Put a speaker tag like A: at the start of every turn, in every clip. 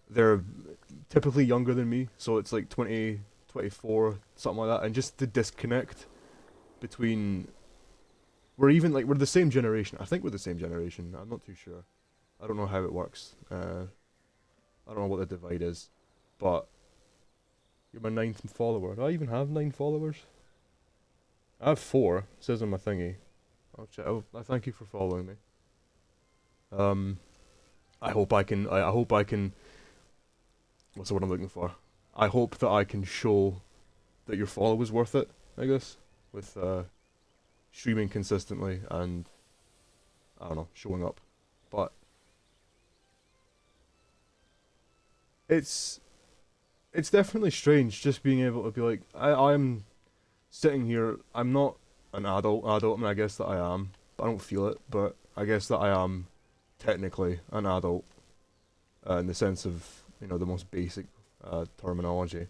A: they're typically younger than me, so it's like 20, 24, something like that, and just the disconnect between we're the same generation. I think we're the same generation. I'm not too sure. I don't know how it works. I don't know what the divide is, but you're my ninth follower. Do I even have 9 followers? I have four. It says on my thingy. I'll check. I thank you for following me. Um, I hope I can. I hope I can. What's the word I'm looking for? I hope that I can show that your follow was worth it. I guess with streaming consistently and I don't know, showing up. But it's it's definitely strange just being able to be like I'm sitting here. I'm not an adult. I mean, I guess that I am, but I don't feel it. But I guess that I am technically an adult in the sense of the most basic terminology.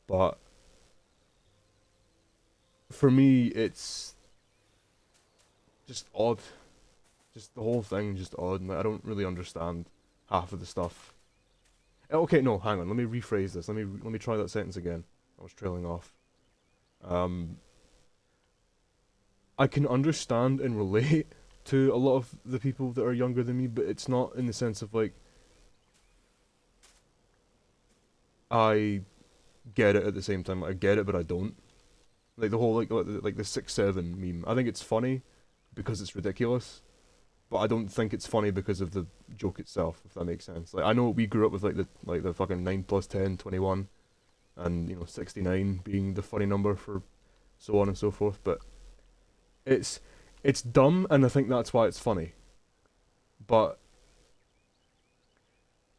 A: But for me, it's just odd. Just the whole thing, just odd, and like, I don't really understand half of the stuff. Okay, no, hang on. Let me rephrase this. Let me try that sentence again. I was trailing off. Um, I can understand and relate to a lot of the people that are younger than me, but it's not in the sense of like I get it at the same time. I get it, but I don't. Like the whole like the 6'7" meme. I think it's funny because it's ridiculous, but I don't think it's funny because of the joke itself. If that makes sense. Like I know we grew up with like the fucking 9 plus 10, 21, and 69 being the funny number for so on and so forth. But it's it's dumb, and I think that's why it's funny. But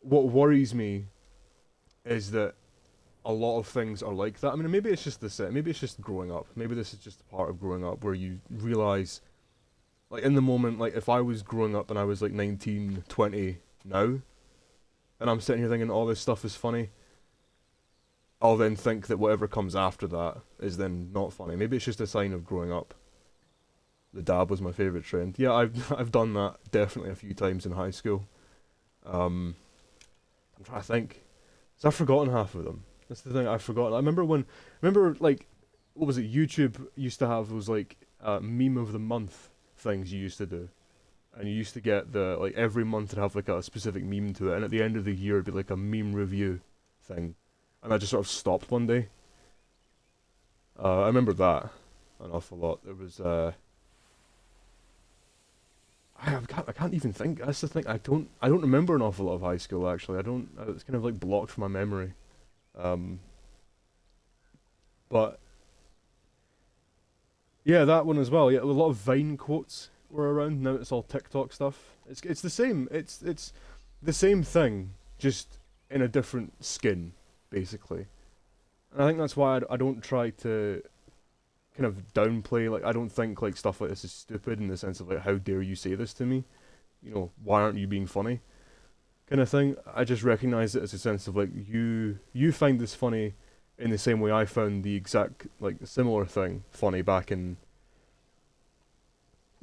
A: what worries me is that a lot of things are like that. I mean, maybe it's just the set. Maybe it's just growing up. Maybe this is just a part of growing up where you realize, like in the moment, like if I was growing up and I was like 19, 20 now, and I'm sitting here thinking all this stuff is funny, I'll then think that whatever comes after that is then not funny. Maybe it's just a sign of growing up. The dab was my favorite trend. Yeah, I've I've done that definitely a few times in high school. Um, I'm trying to think. So I've forgotten half of them. That's the thing I've forgotten. I remember remember like, what was it? YouTube used to have those like meme of the month things you used to do, and you used to get the like every month it'd have like a specific meme to it, and at the end of the year it'd be like a meme review thing, and I just sort of stopped one day. I remember that an awful lot. There was I can't even think. That's the thing. I don't remember an awful lot of high school actually. I don't. It's kind of like blocked from my memory. Um, but yeah, that one as well. Yeah, a lot of Vine quotes were around. Now it's all TikTok stuff. It's the same. It's the same thing, just in a different skin, basically. And I think that's why I don't try to kind of downplay. Like I don't think like stuff like this is stupid in the sense of like how dare you say this to me? Why aren't you being funny? Kind of thing. I just recognize it as a sense of like you find this funny in the same way I found the exact like similar thing funny back when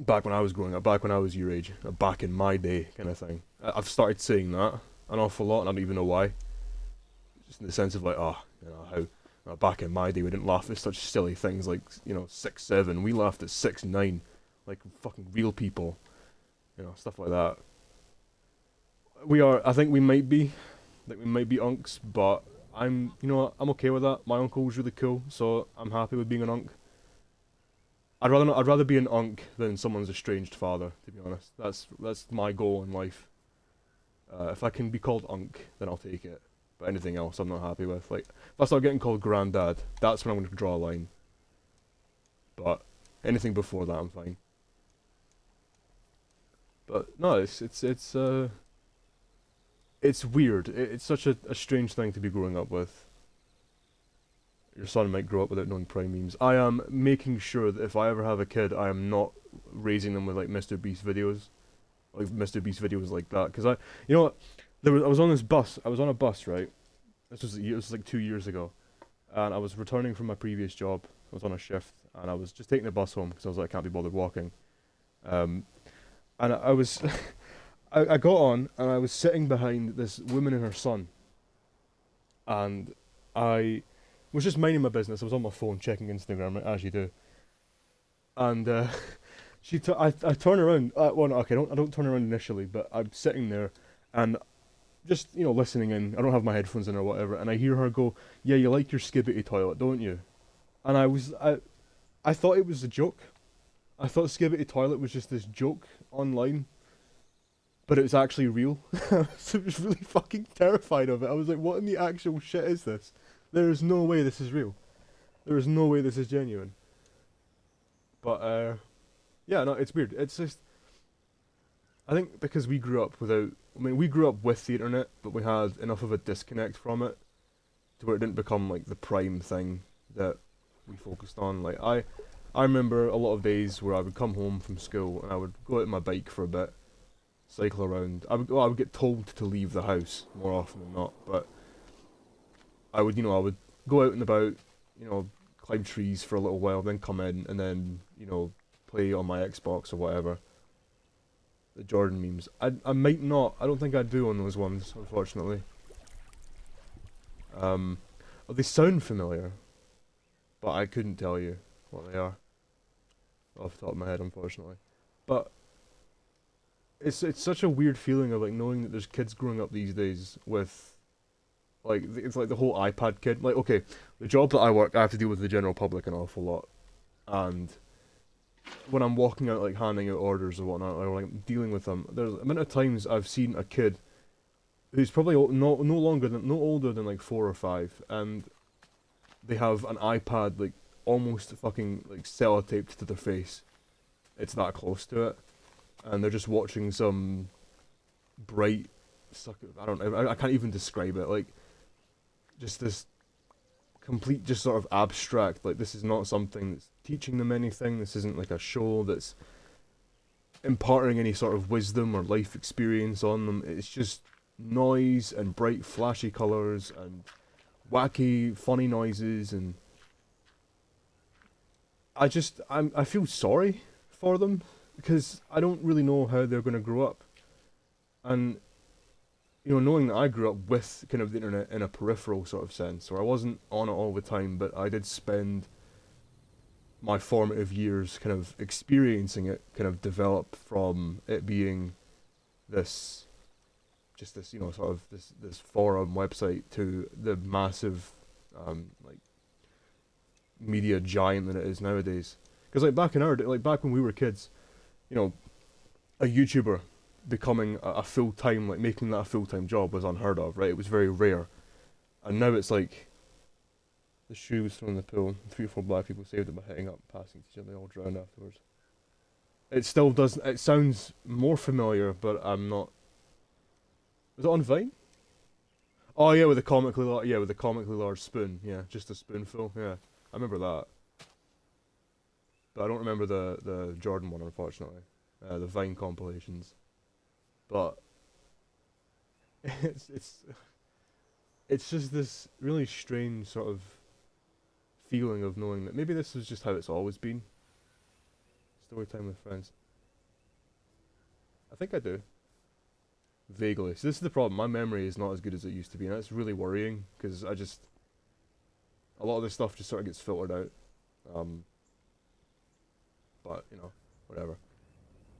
A: I was growing up, back when I was your age, back in my day, kind of thing. I've started saying that an awful lot, and I don't even know why. Just in the sense of like, how back in my day we didn't laugh at such silly things like 6'7". We laughed at 6'9", like fucking real people, stuff like that. We are. I think we might be, like we might be unks, but I'm okay with that. My uncle was really cool, so I'm happy with being an unk. I'd rather not, I'd rather be an unk than someone's estranged father. To be honest, that's my goal in life. If I can be called unk, then I'll take it. But anything else, I'm not happy with. Like, if I start getting called granddad, that's when I'm going to draw a line. But anything before that, I'm fine. But no, it's weird. It's such a strange thing to be growing up with. Your son might grow up without knowing prime memes. I am making sure that if I ever have a kid, I am not raising them with like Mr. Beast videos, like that. Because you know what, I was on this bus. I was on a bus, right? It was like 2 years ago, and I was returning from my previous job. I was on a shift, and I was just taking the bus home because I was like, I can't be bothered walking. Um, and I was, I got on, and I was sitting behind this woman and her son, and I was just minding my business. I was on my phone checking Instagram, right, as you do, and I turn around. Well, no, okay, I don't turn around initially, but I'm sitting there, and just listening in. I don't have my headphones in or whatever, and I hear her go, "Yeah, you like your skibbity toilet, don't you?" And I thought it was a joke. I thought skibbity toilet was just this joke online, but it was actually real. So I was really fucking terrified of it. I was like, "What in the actual shit is this? There is no way this is real. There is no way this is genuine." But yeah, no, it's weird. It's just I think because we grew up without. I mean, we grew up with the internet, but we had enough of a disconnect from it to where it didn't become like the prime thing that we focused on. Like I remember a lot of days where I would come home from school and I would go out on my bike for a bit, cycle around. I would get told to leave the house more often than not, but I would go out and about, climb trees for a little while, then come in and then play on my Xbox or whatever. The Jordan memes. I might not. I don't think I do on those ones, unfortunately. They sound familiar, but I couldn't tell you what they are off the top of my head, unfortunately. But it's such a weird feeling of like knowing that there's kids growing up these days with like it's like the whole iPad kid. Like okay, the job that I work, I have to deal with the general public an awful lot, and when I'm walking out like handing out orders or whatnot, or like dealing with them, there's a amount of times I've seen a kid who's probably no older than like 4 or 5, and they have an iPad like almost fucking like sellotaped to their face. It's that close to it, and they're just watching some bright suck. I don't know. I can't even describe it. Like just this complete, just sort of abstract. Like this is not something that's teaching them anything. This isn't like a show that's imparting any sort of wisdom or life experience on them. It's just noise and bright flashy colors and wacky funny noises, and I feel sorry for them because I don't really know how they're going to grow up. And knowing that I grew up with kind of the internet in a peripheral sort of sense, where I wasn't on it all the time, but I did spend my formative years kind of experiencing it, kind of develop from it being this, just this, sort of this forum website to the massive, like media giant that it is nowadays. Because like back in our day, like back when we were kids, you know, a YouTuber becoming a full time, like making that a full time job was unheard of, right? It was very rare, and now it's like the shoe was thrown in the pool. 3 or 4 black people saved it by hitting up, passing each other. They all drowned afterwards. It still doesn't. It sounds more familiar, but I'm not. Was it on Vine? Oh yeah, with the comically large spoon. Yeah, just a spoonful. Yeah, I remember that, but I don't remember the Jordan one, unfortunately. The Vine compilations, but it's it's it's just this really strange sort of feeling of knowing that maybe this is just how it's always been. Story time with friends. I think I do. Vaguely. So this is the problem. My memory is not as good as it used to be, and that's really worrying because a lot of this stuff just sort of gets filtered out. Um, but whatever.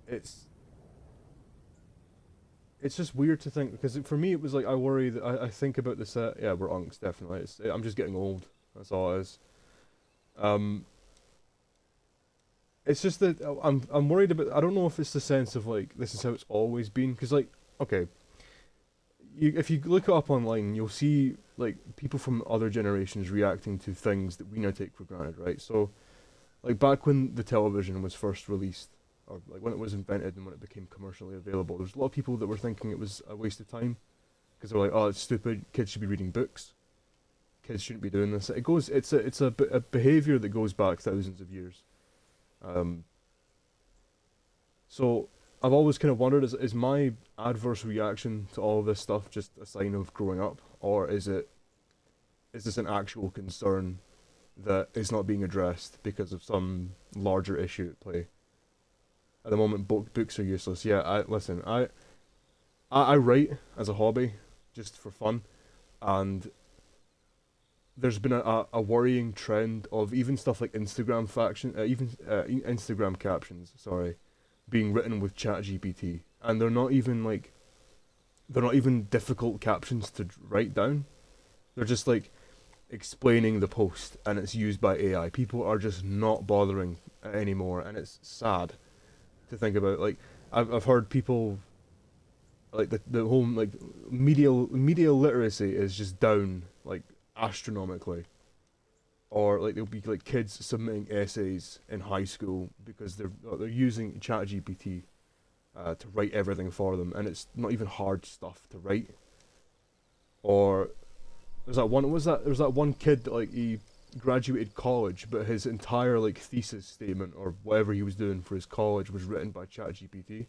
A: It's it's just weird to think because for me it was like I worry that I think about the set. Yeah, we're unks definitely. I'm just getting old. That's all it is. Um, it's just that I'm worried about. I don't know if it's the sense of like this is how it's always been because like okay, if you look it up online, you'll see like people from other generations reacting to things that we now take for granted, right? So, like back when the television was first released, or like when it was invented and when it became commercially available, there's a lot of people that were thinking it was a waste of time because they're like, oh, it's stupid. Kids should be reading books. Kids shouldn't be doing this. It's a behavior that goes back thousands of years. Um, so I've always kind of wondered, is my adverse reaction to all of this stuff just a sign of growing up, or is this an actual concern that is not being addressed because of some larger issue at play? At the moment, books are useless. Yeah, listen. I write as a hobby, just for fun, and there's been a worrying trend of even stuff like Instagram captions, sorry, being written with ChatGPT, and they're not even difficult captions to write down. They're just like explaining the post, and it's used by AI. People are just not bothering anymore, and it's sad to think about. Like, I've heard people like the whole like media literacy is just down like astronomically, or like there'll be like kids submitting essays in high school because they're using ChatGPT to write everything for them, and it's not even hard stuff to write. Or there's that one kid that like he graduated college, but his entire like thesis statement or whatever he was doing for his college was written by ChatGPT.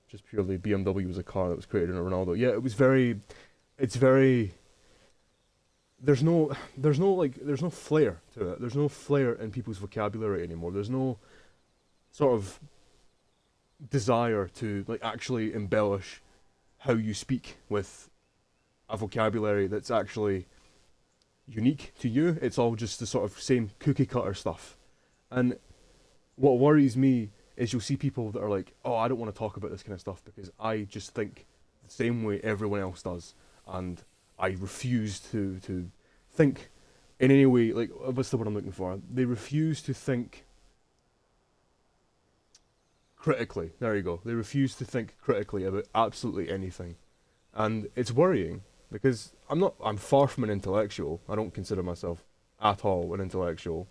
A: Just purely BMW was a car that was created in Ronaldo. Yeah, it's very. There's no flair to it. There's no flair in people's vocabulary anymore. There's no sort of desire to like actually embellish how you speak with a vocabulary that's actually unique to you. It's all just the sort of same cookie cutter stuff. And what worries me is you'll see people that are like, oh, I don't want to talk about this kind of stuff because I just think the same way everyone else does, and I refuse to think in any way, like, what's the word I'm looking for? They refuse to think critically. There you go. They refuse to think critically about absolutely anything. And it's worrying because I'm far from an intellectual. I don't consider myself at all an intellectual.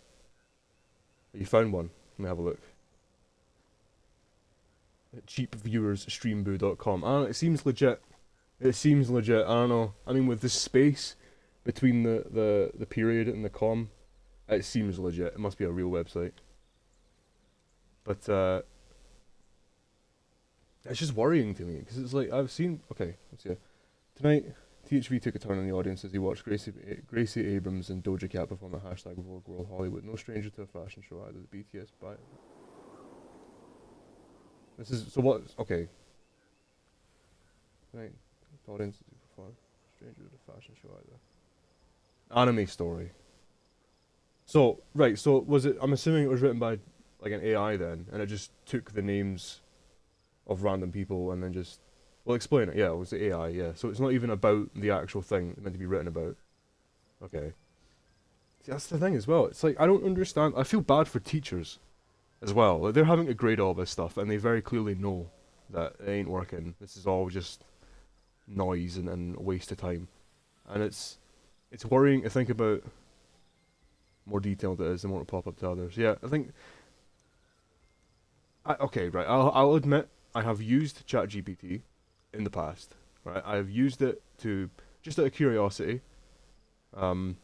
A: You found one. Let me have a look. Cheapviewersstreamboo.com. I don't know, it seems legit. It seems legit. I don't know. I mean, with the space between the period and the com, it seems legit. It must be a real website. But it's just worrying to me because it's like I've seen. Okay, let's see. Tonight, THV took a turn in the audience as he watched Gracie Abrams and Doja Cat perform the hashtag Vogue World Hollywood. No stranger to a fashion show either. The BTS by. This is so what? Okay. Tonight, the audience as he performed stranger to the fashion show either. Anime story. So right, so was it? I'm assuming it was written by like an AI then, and it just took the names of random people and then just well explain it. Yeah, it was the AI. Yeah, so it's not even about the actual thing it's meant to be written about. Okay. See, that's the thing as well. It's like I don't understand. I feel bad for teachers as well. Like they're having to grade all this stuff, and they very clearly know that it ain't working. This is all just noise and a waste of time, and it's worrying to think about. More detailed it is, the more it'll pop up to others. Yeah, I think. Okay, right. I'll admit I have used ChatGPT in the past. Right, I have used it to just out of curiosity. And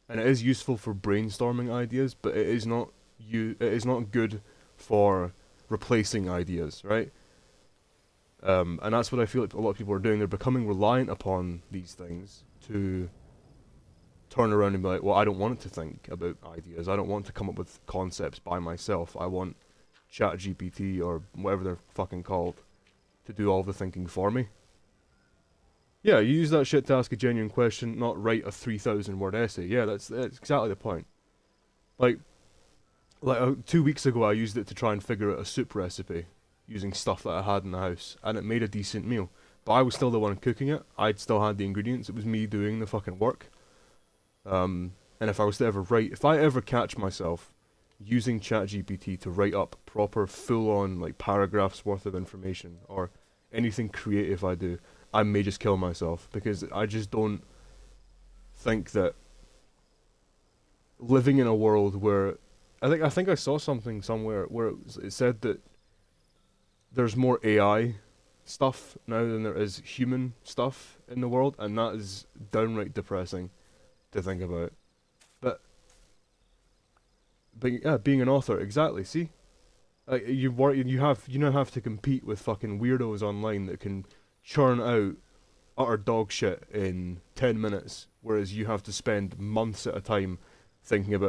A: it is useful for brainstorming ideas, but it is not It is not good for replacing ideas, right? And that's what I feel like a lot of people are doing. They're becoming reliant upon these things to turn around and be like, well, I don't want to think about ideas. I don't want to come up with concepts by myself. I want ChatGPT or whatever they're fucking called to do all the thinking for me. Yeah, you use that shit to ask a genuine question, not write a 3,000 word essay. Yeah, that's exactly the point. Like 2 weeks ago, I used it to try and figure out a soup recipe using stuff that I had in the house, and it made a decent meal. But I was still the one cooking it. I'd still had the ingredients. It was me doing the fucking work. And if I was to if I ever catch myself using ChatGPT to write up proper, full-on like paragraphs worth of information or anything creative I do, I may just kill myself because I just don't think that living in a world where I think I saw something somewhere where it said that there's more AI stuff now than there is human stuff in the world, and that is downright depressing to think about. But yeah, being an author, exactly. See, like you now have to compete with fucking weirdos online that can churn out utter dog shit in 10 minutes, whereas you have to spend months at a time thinking about